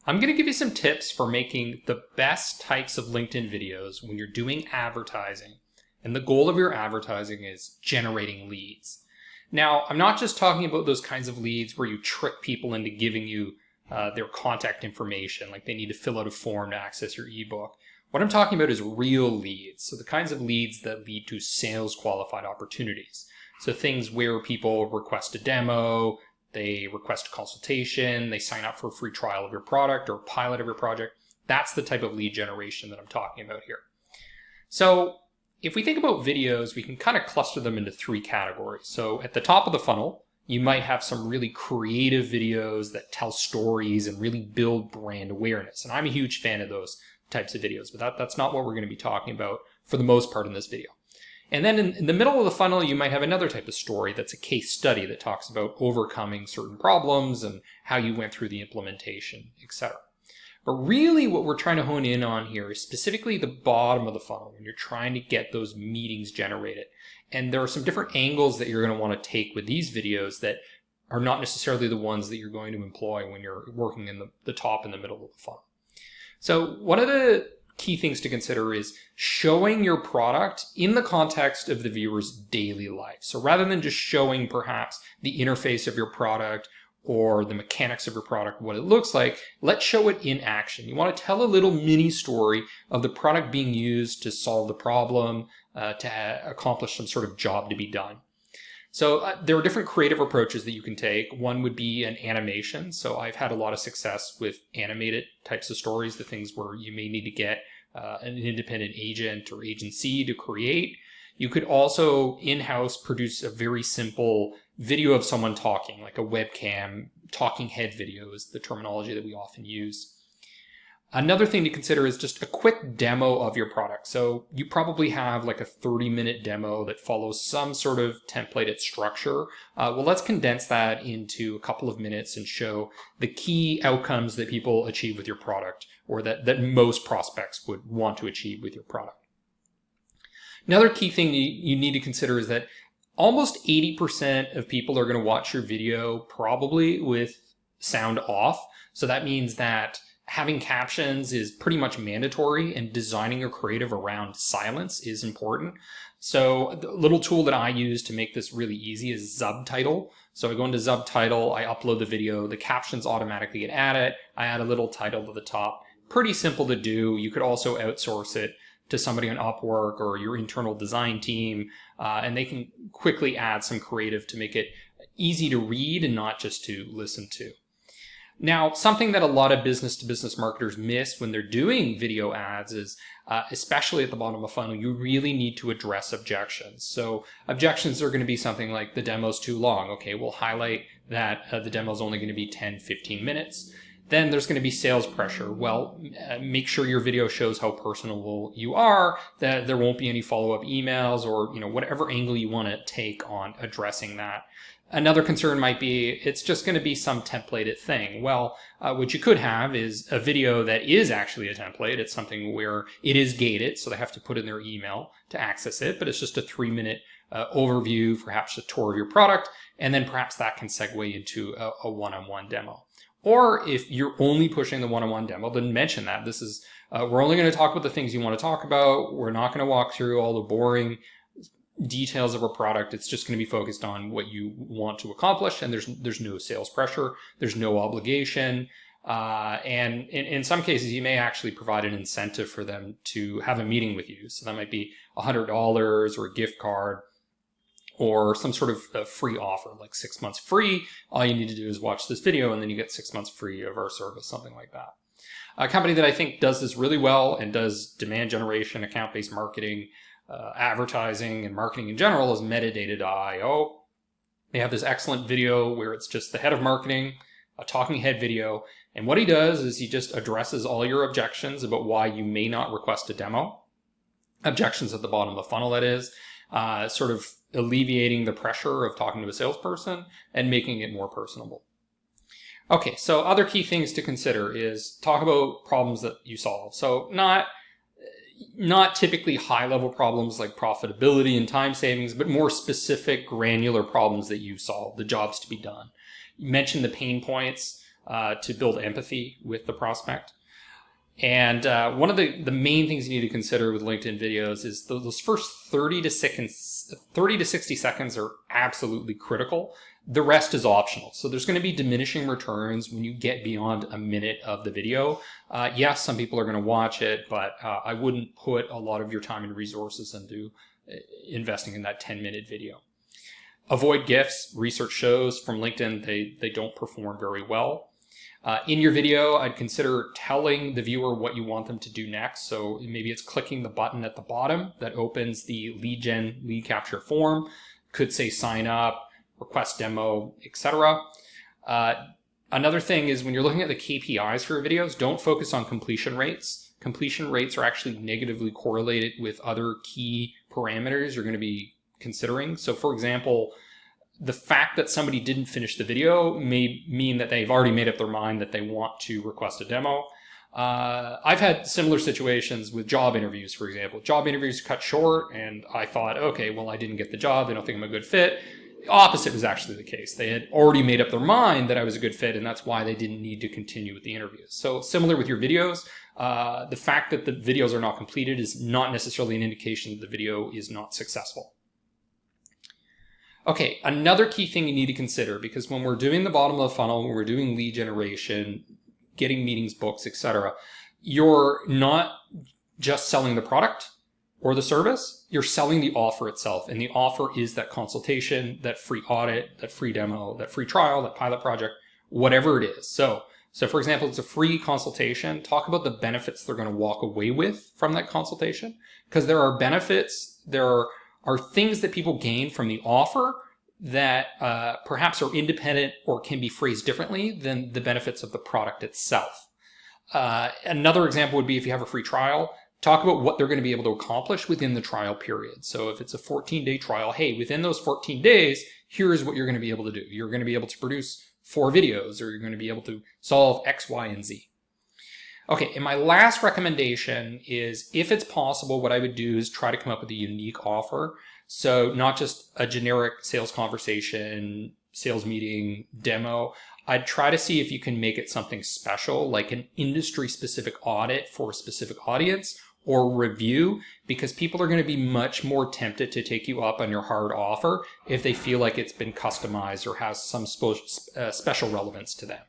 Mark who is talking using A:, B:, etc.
A: I'm going to give you some tips for making the best types of LinkedIn videos when you're doing advertising. And the goal of your advertising is generating leads. Now, I'm not just talking about those kinds of leads where you trick people into giving you their contact information, like they need to fill out a form to access your ebook. What I'm talking about is real leads. So the kinds of leads that lead to sales qualified opportunities. So things where people request a demo, they request a consultation, they sign up for a free trial of your product or a pilot of your project. That's the type of lead generation that I'm talking about here. So if we think about videos, we can kind of cluster them into three categories. So at the top of the funnel, you might have some really creative videos that tell stories and really build brand awareness. And I'm a huge fan of those types of videos, but that's not what we're going to be talking about for the most part in this video. And then in the middle of the funnel, you might have another type of story that's a case study that talks about overcoming certain problems and how you went through the implementation, etc. But really what we're trying to hone in on here is specifically the bottom of the funnel when you're trying to get those meetings generated. And there are some different angles that you're going to want to take with these videos that are not necessarily the ones that you're going to employ when you're working in the top and the middle of the funnel. So one of the key things to consider is showing your product in the context of the viewer's daily life. So rather than just showing perhaps the interface of your product or the mechanics of your product, what it looks like, let's show it in action. You want to tell a little mini story of the product being used to solve the problem, to accomplish some sort of job to be done. So there are different creative approaches that you can take. One would be an animation. So I've had a lot of success with animated types of stories, the things where you may need to get an independent agent or agency to create. You could also in-house produce a very simple video of someone talking, like a webcam, talking head video is the terminology that we often use. Another thing to consider is just a quick demo of your product. So you probably have like a 30-minute demo that follows some sort of templated structure. Well, let's condense that into a couple of minutes and show the key outcomes that people achieve with your product, or that most prospects would want to achieve with your product. Another key thing you need to consider is that almost 80% of people are going to watch your video probably with sound off. So that means that having captions is pretty much mandatory, and designing your creative around silence is important. So the little tool that I use to make this really easy is Subtitle. So I go into Subtitle, I upload the video, the captions automatically get added, I add a little title to the top. Pretty simple to do. You could also outsource it to somebody on Upwork or your internal design team, and they can quickly add some creative to make it easy to read and not just to listen to. Now, something that a lot of business-to-business marketers miss when they're doing video ads is, especially at the bottom of the funnel, you really need to address objections. So objections are going to be something like the demo's too long. Okay, we'll highlight that the demo's only going to be 10, 15 minutes. Then there's going to be sales pressure. Well, make sure your video shows how personable you are, that there won't be any follow-up emails, or whatever angle you want to take on addressing that. Another concern might be it's just going to be some templated thing. Well, what you could have is a video that is actually a template. It's something where it is gated, so they have to put in their email to access it, but it's just a 3-minute overview, perhaps a tour of your product, and then perhaps that can segue into a one-on-one demo. Or if you're only pushing the one-on-one demo, then mention that. This is, we're only going to talk about the things you want to talk about. We're not going to walk through all the boring details of a product. It's just going to be focused on what you want to accomplish, and there's no sales pressure, there's no obligation, and in some cases you may actually provide an incentive for them to have a meeting with you. So that might be $100 or a gift card or some sort of free offer, like 6 months free. All you need to do is watch this video and then you get 6 months free of our service, something like that. A company that I think does this really well and does demand generation, account-based marketing, advertising and marketing in general is Metadata.io. They have this excellent video where it's just the head of marketing, a talking head video. And what he does is he just addresses all your objections about why you may not request a demo. Objections at the bottom of the funnel, that is, sort of alleviating the pressure of talking to a salesperson and making it more personable. Okay, so other key things to consider is talk about problems that you solve. So not typically high-level problems like profitability and time savings, but more specific, granular problems that you solve, the jobs to be done. You mention the pain points. to build empathy with the prospect. And one of the main things you need to consider with LinkedIn videos is those first 30 to 60 seconds are absolutely critical. The rest is optional. So there's going to be diminishing returns when you get beyond a minute of the video. Yes, some people are going to watch it, but I wouldn't put a lot of your time and resources into investing in that 10-minute video. Avoid GIFs. Research shows from LinkedIn they don't perform very well. In your video, I'd consider telling the viewer what you want them to do next. So maybe it's clicking the button at the bottom that opens the lead capture form. Could say sign up, request demo, etc. Another thing is when you're looking at the KPIs for your videos, don't focus on completion rates. Completion rates are actually negatively correlated with other key parameters you're going to be considering. So for example, the fact that somebody didn't finish the video may mean that they've already made up their mind that they want to request a demo. I've had similar situations with job interviews, for example. Job interviews cut short and I thought, okay, well, I didn't get the job. They don't think I'm a good fit. The opposite was actually the case. They had already made up their mind that I was a good fit, and that's why they didn't need to continue with the interviews. So similar with your videos, the fact that the videos are not completed is not necessarily an indication that the video is not successful. Okay, another key thing you need to consider, because when we're doing the bottom of the funnel, when we're doing lead generation, getting meetings booked, etc., you're not just selling the product or the service, you're selling the offer itself. And the offer is that consultation, that free audit, that free demo, that free trial, that pilot project, whatever it is. So for example, it's a free consultation. Talk about the benefits they're going to walk away with from that consultation, because there are benefits, there are things that people gain from the offer that perhaps are independent or can be phrased differently than the benefits of the product itself. Another example would be if you have a free trial, talk about what they're going to be able to accomplish within the trial period. So if it's a 14-day trial, hey, within those 14 days, here's what you're going to be able to do. You're going to be able to produce 4 videos, or you're going to be able to solve X, Y, and Z. Okay, and my last recommendation is, if it's possible, what I would do is try to come up with a unique offer. So not just a generic sales conversation, sales meeting, demo. I'd try to see if you can make it something special, like an industry-specific audit for a specific audience, or review, because people are going to be much more tempted to take you up on your hard offer if they feel like it's been customized or has some special relevance to them.